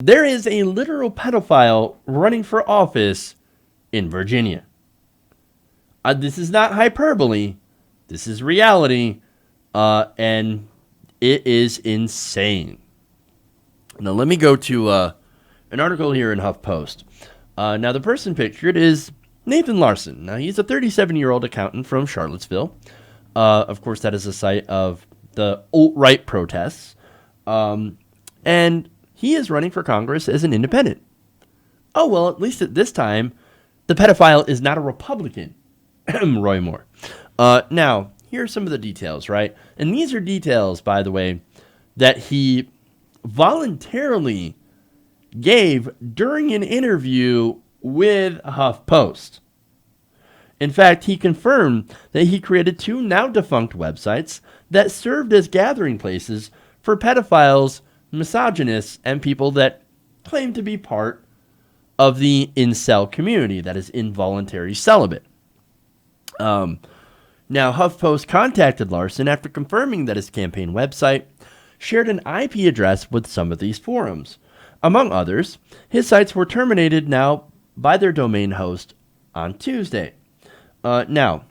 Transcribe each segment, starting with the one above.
There is a literal pedophile running for office in Virginia. This is not hyperbole. This is reality. And it is insane. Now, let me go to an article here in HuffPost. Now, the person pictured is Nathan Larson. Now, he's a 37-year-old accountant from Charlottesville. Of course, that is the site of the alt-right protests. And he is running for Congress as an independent. Oh, well, at least at this time, the pedophile is not a Republican. Roy Moore. Now, here are some of the details, right? And these are details, by the way, that he voluntarily gave during an interview with HuffPost. In fact, he confirmed that he created 2 now-defunct websites that served as gathering places for pedophiles, misogynists, and people that claim to be part of the incel community, that is involuntary celibate. Now, HuffPost contacted Larson after confirming that his campaign website shared an IP address with some of these forums. Among others, his sites were terminated now by their domain host on Tuesday. Now,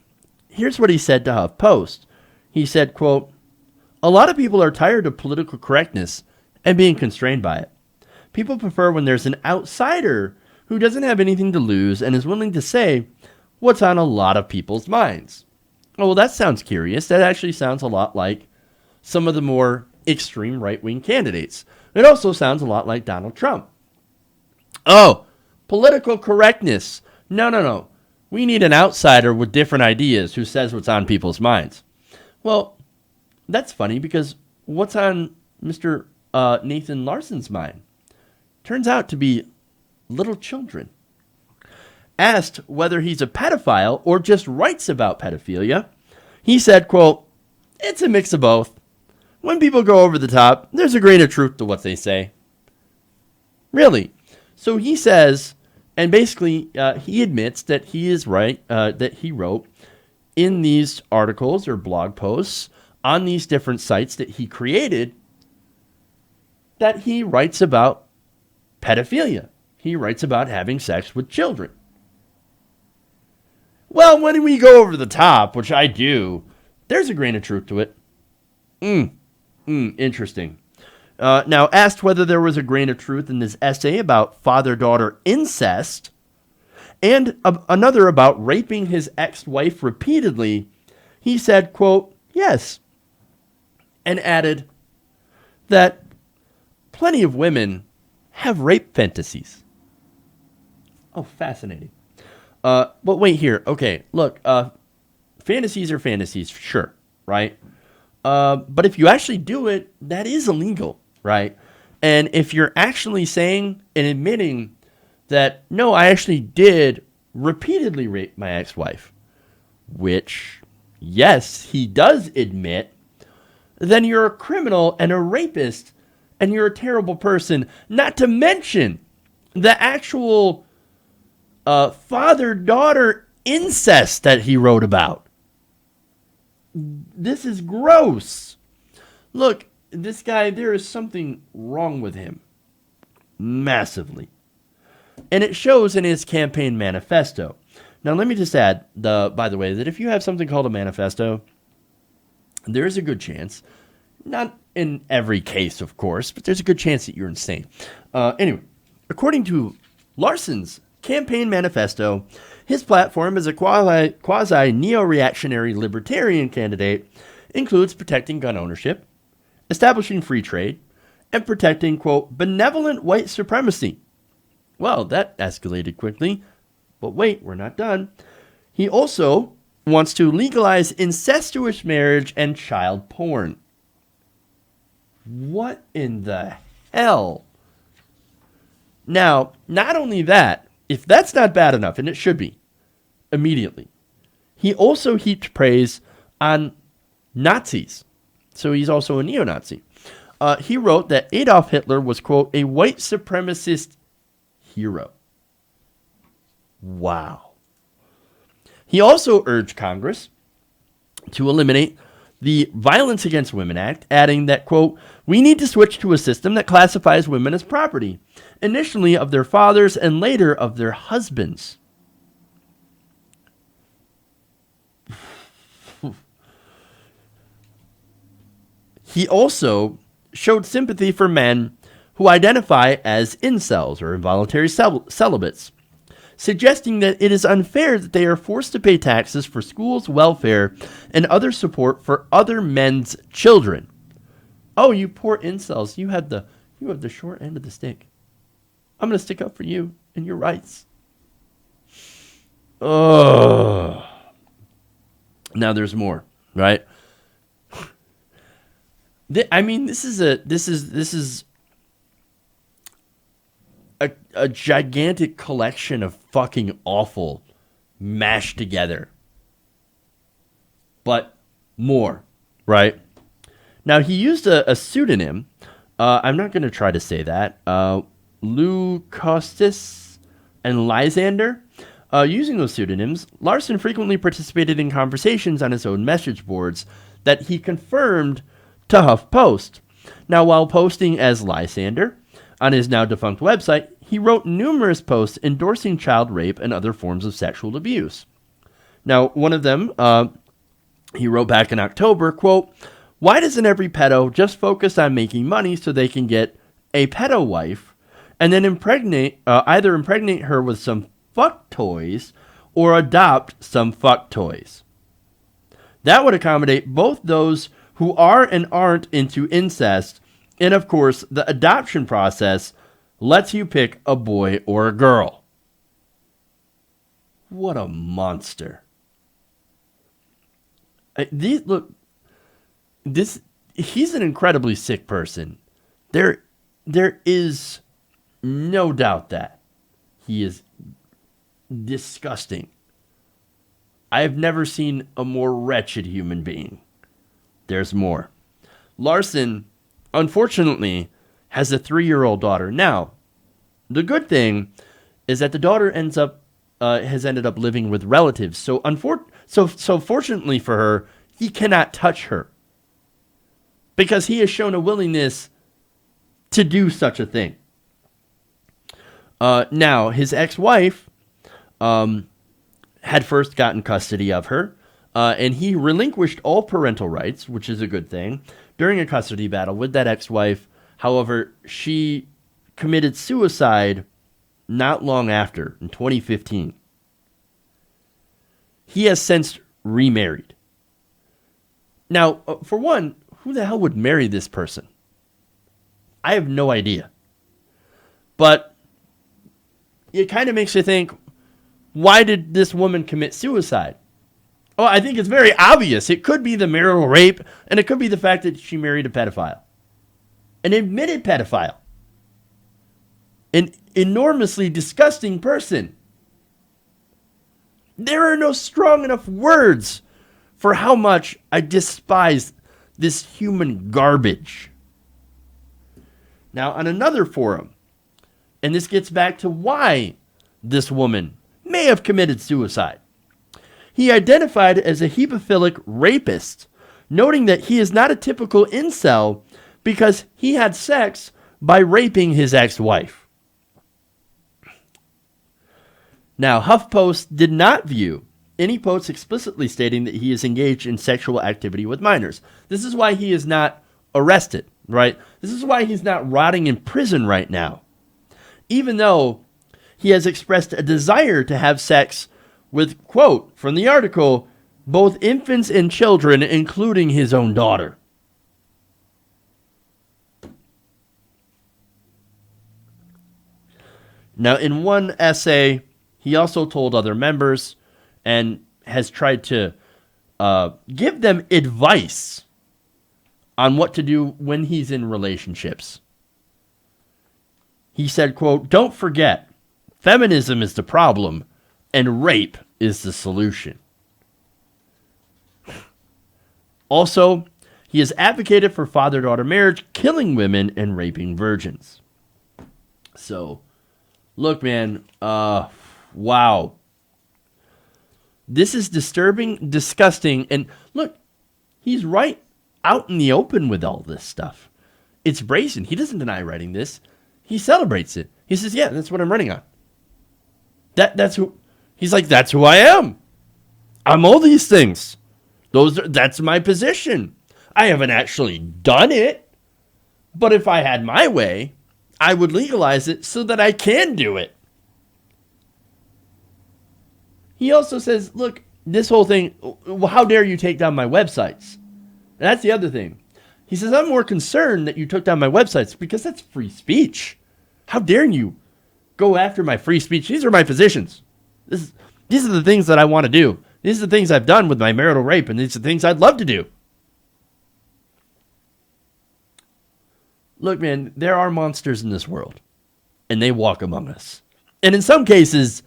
here's what he said to HuffPost. He said, quote, "A lot of people are tired of political correctness and being constrained by it. People prefer when there's an outsider who doesn't have anything to lose and is willing to say what's on a lot of people's minds." Oh, well, that sounds curious. That actually sounds a lot like some of the more extreme right-wing candidates. It also sounds a lot like Donald Trump. Oh, political correctness. No. We need an outsider with different ideas who says what's on people's minds. Well, that's funny because what's on Mr. Nathan Larson's mind? Turns out to be little children. Asked whether he's a pedophile or just writes about pedophilia, he said, quote, "It's a mix of both. When people go over the top, there's a grain of truth to what they say." Really? So he says, and basically he admits that he is right, that he wrote in these articles or blog posts on these different sites that he created, that he writes about pedophilia. He writes about having sex with children. Well, when we go over the top, which I do, there's a grain of truth to it. Interesting. Now, asked whether there was a grain of truth in this essay about father-daughter incest and another about raping his ex-wife repeatedly, he said, quote, "Yes," and added that plenty of women have rape fantasies. Oh, fascinating. But wait here. Okay, look, fantasies are fantasies, sure, right? But if you actually do it, that is illegal, right? And if you're actually saying and admitting that, no, I actually did repeatedly rape my ex-wife, which, yes, he does admit, then you're a criminal and a rapist, and you're a terrible person, not to mention the actual father-daughter incest that he wrote about. This is gross. Look, this guy, there is something wrong with him. Massively. And it shows in his campaign manifesto. Now, let me just add, by the way, that if you have something called a manifesto, there is a good chance, not in every case, of course, but there's a good chance that you're insane. Anyway, according to Larson's campaign manifesto, his platform as a quasi-neo-reactionary libertarian candidate includes protecting gun ownership, establishing free trade, and protecting, quote, benevolent white supremacy. Well, that escalated quickly, but wait, we're not done. He also wants to legalize incestuous marriage and child porn. What in the hell? Now, not only that, if that's not bad enough, and it should be, immediately, he also heaped praise on Nazis. So he's also a neo-Nazi. He wrote that Adolf Hitler was, quote, a white supremacist hero. Wow. He also urged Congress to eliminate the Violence Against Women Act, adding that, quote, We need to switch to a system that classifies women as property, initially of their fathers and later of their husbands. He also showed sympathy for men who identify as incels or involuntary celibates, suggesting that it is unfair that they are forced to pay taxes for schools, welfare, and other support for other men's children. Oh, you poor incels, you have the short end of the stick. I'm going to stick up for you and your rights. Oh. Now there's more, right? This is a gigantic collection of fucking awful mashed together. But more, right? Now, he used a pseudonym. I'm not going to try to say that. Lou Costis and Lysander. Using those pseudonyms, Larson frequently participated in conversations on his own message boards that he confirmed to HuffPost. Now, while posting as Lysander on his now defunct website, he wrote numerous posts endorsing child rape and other forms of sexual abuse. Now, one of them, he wrote back in October, quote, "Why doesn't every pedo just focus on making money so they can get a pedo wife and then either impregnate her with some fuck toys or adopt some fuck toys? That would accommodate both those who are and aren't into incest, and of course, the adoption process lets you pick a boy or a girl." What a monster. He's an incredibly sick person. There is no doubt that he is disgusting. I have never seen a more wretched human being. There's more. Larson, unfortunately, has a 3-year-old daughter. Now, the good thing is that the daughter has ended up living with relatives. So fortunately for her, he cannot touch her because he has shown a willingness to do such a thing. Now, his ex-wife had first gotten custody of her, and he relinquished all parental rights, which is a good thing, during a custody battle with that ex-wife. However, she committed suicide not long after, in 2015. He has since remarried. Now, for one, who the hell would marry this person? I have no idea. But it kind of makes you think, why did this woman commit suicide? Oh, I think it's very obvious. It could be the marital rape, and it could be the fact that she married a pedophile. An admitted pedophile. An enormously disgusting person. There are no strong enough words for how much I despise this human garbage. Now, on another forum, and this gets back to why this woman may have committed suicide. He identified as a hemophilic rapist, noting that he is not a typical incel because he had sex by raping his ex-wife. Now, HuffPost did not view any posts explicitly stating that he is engaged in sexual activity with minors. This is why he is not arrested, right? This is why he's not rotting in prison right now. Even though he has expressed a desire to have sex with, quote, from the article, both infants and children, including his own daughter. Now, in one essay, he also told other members and has tried to give them advice on what to do when he's in relationships. He said, quote, "Don't forget, feminism is the problem and rape is the solution." Also, he has advocated for father-daughter marriage, killing women and raping virgins. So, look, man, wow. This is disturbing, disgusting, and look, he's right out in the open with all this stuff. It's brazen. He doesn't deny writing this. He celebrates it. He says, yeah, that's what I'm running on. That's who. He's like, that's who I am. I'm all these things. That's my position. I haven't actually done it. But if I had my way, I would legalize it so that I can do it. He also says, look, this whole thing, how dare you take down my websites? And that's the other thing. He says, I'm more concerned that you took down my websites because that's free speech. How dare you go after my free speech? These are my positions. These are the things that I want to do. These are the things I've done with my marital rape, and these are the things I'd love to do. Look, man, there are monsters in this world, and they walk among us. And in some cases,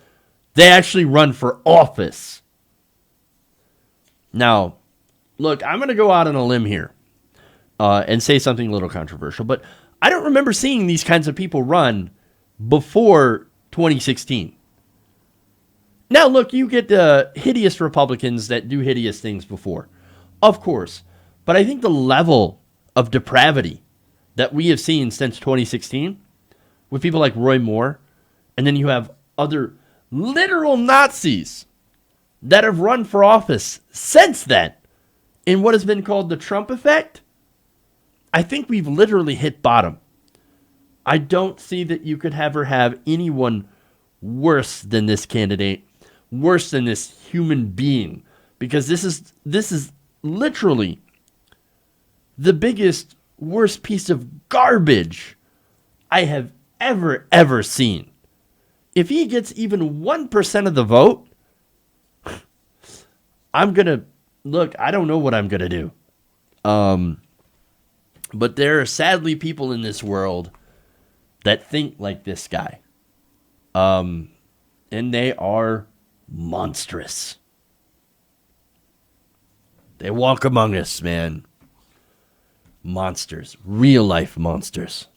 they actually run for office. Now, look, I'm going to go out on a limb here and say something a little controversial, but I don't remember seeing these kinds of people run before 2016. Now, look, you get hideous Republicans that do hideous things before, of course. But I think the level of depravity that we have seen since 2016 with people like Roy Moore, and then you have other literal Nazis that have run for office since then in what has been called the Trump effect, I think we've literally hit bottom. I don't see that you could ever have anyone worse than this candidate, worse than this human being, because this is literally the biggest, worst piece of garbage I have ever seen. If he gets even 1% of the vote, I'm going to, look, I don't know what I'm going to do. But there are sadly people in this world that think like this guy. And they are monstrous. They walk among us, man. Monsters. Real life monsters.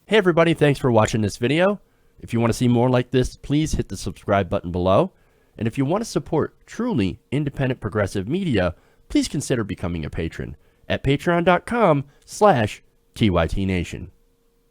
Hey everybody, thanks for watching this video. If you want to see more like this, please hit the subscribe button below. And if you want to support truly independent progressive media, please consider becoming a patron at patreon.com/TYTNation.